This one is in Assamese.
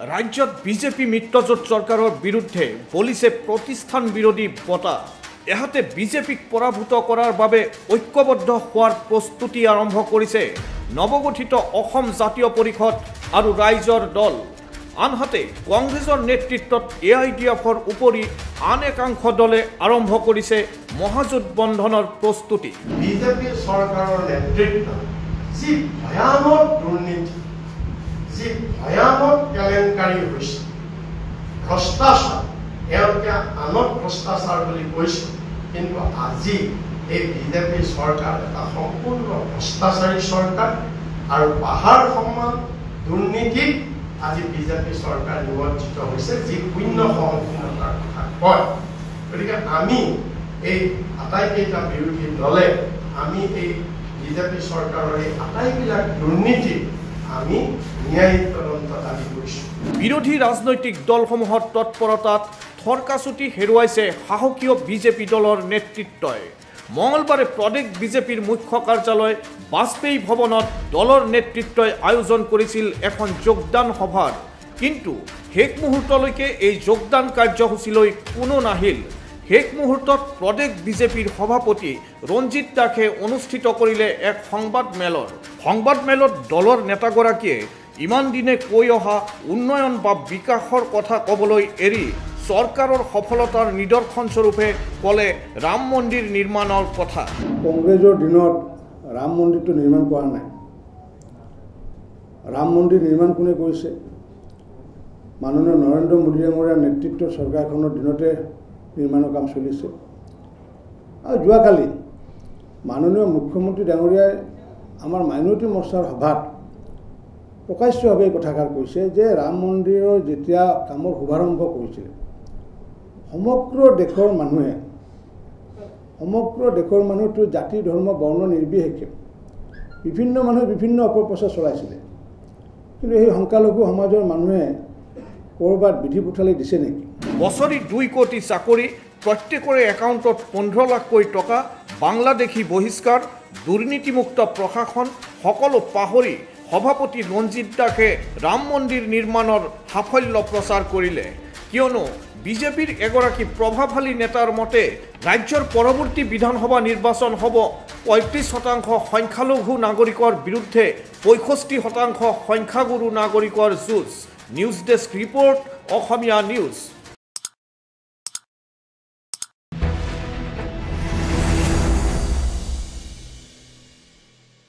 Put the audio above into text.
राज्यत बीजेपी मित्रजोट सरकारों बिरुद्धे बलिसे प्रतिष्ठान विरोधी बता इहाते बीजेपीक पराभूत करार बारे ऐक्यबद्ध होवार प्रस्तुति आरम्भ करिছে नवगठित असम जातीय परिषद और राइजर दल। आनहाते कংগ্ৰেছৰ नेतृत्वत एआईडिएफर उपरि आन एकांश दले आरम्भ करिছে महाजोट बंधনৰ प्रस्तुति। बीजेपी सरकारों नेतृत्व जी भयानक दुर्नीति जी भयानक केलेंकारी भ्रष्टाचार आनक भ्रष्टाचार किन्तु আজি এই बीजेपी सरकार सम्पूर्ण भ्रष्टाचारी सरकार और पहाड़ सम्मान दुर्नीति आज बीजेपी सरकार निमज्जित होइছে जी शून्य सहनशीलतार कथा कय। गतिके आमी এই আটাইকেইটা বিৰোধী দলে আমি এই बीजेपी सरकारों आटाइबिलाक दुर्नीति आमी न्यायिक तदন্ত दाबी কৰিছো। বিৰোধী ৰাজনৈতিক দলসমূহৰ তৎপৰতাত থৰকাচুটি হেৰুৱাইছে সাহসীয় বিজেপি দলৰ নেতৃত্বই। মঙলবাৰে প্ৰদেশ বিজেপিৰ মুখ্য কাৰ্যালয় বাজপেয়ী ভৱনত দলৰ নেতৃত্বই আয়োজন কৰিছিল এখন যোগদান সভাৰ, কিন্তু শেষ মুহূৰ্তলৈকে এই যোগদান কাৰ্যসূচীলৈ কোনো নাহিল। শেষ মুহূৰ্তত প্ৰদেশ বিজেপিৰ সভাপতি ৰঞ্জিত দাসে অনুষ্ঠিত কৰিলে এক সংবাদমেলত দলৰ নেতাগৰাকীয়ে ইমান দিনে কৈ অহা উন্নয়ন বা বিকাশৰ কথা ক'বলৈ এৰি চৰকাৰৰ সফলতাৰ নিদৰ্শন স্বৰূপে ক'লে ৰাম মন্দিৰ নিৰ্মাণৰ কথা। কংগ্ৰেছৰ দিনত ৰাম মন্দিৰটো নিৰ্মাণ কৰা নাই। ৰাম মন্দিৰ নিৰ্মাণ কোনে কৰিছে? মাননীয় নৰেন্দ্ৰ মোদী ডাঙৰীয়াৰ নেতৃত্বৰ চৰকাৰখনৰ দিনতে নিৰ্মাণৰ কাম চলিছে। আৰু যোৱাকালি মাননীয় মুখ্যমন্ত্ৰী ডাঙৰীয়াই আমাৰ মাইনৰিটি মৰ্চাৰ সভাত প্ৰকাশ্যভাৱে এই কথাষাৰ কৈছে যে ৰাম মন্দিৰৰ যেতিয়া কামৰ শুভাৰম্ভ কৰিছিল সমগ্ৰ দেশৰ মানুহটো জাতি ধৰ্ম বৰ্ণ নিৰ্বিশেষে বিভিন্ন মানুহে বিভিন্ন অপপ্ৰচাৰ চলাইছিলে, কিন্তু এই সংখ্যালঘু সমাজৰ মানুহে ক'ৰবাত বিধি পথালি দিছে নেকি? বছৰি 2 কোটি চাকৰি, প্ৰত্যেকৰে একাউণ্টত 15 লাখকৈ টকা, বাংলাদেশী বহিষ্কাৰ, দুৰ্নীতিমুক্ত প্ৰশাসন সকলো পাহৰি সভাপতি ৰঞ্জিত দাসে ৰাম মন্দিৰ নিৰ্মাণৰ সাফল্য প্ৰচাৰ কৰিলে। কিয়নো বিজেপিৰ এগৰাকী প্ৰভাৱশালী নেতাৰ মতে ৰাজ্যৰ পৰৱৰ্তী বিধানসভা নিৰ্বাচন হ'ব 35% সংখ্যালঘু নাগৰিকৰ বিৰুদ্ধে 65% সংখ্যাগুৰু নাগৰিকৰ যুঁজ। নিউজ ডেস্ক ৰিপোৰ্ট, অসমীয়া নিউজ।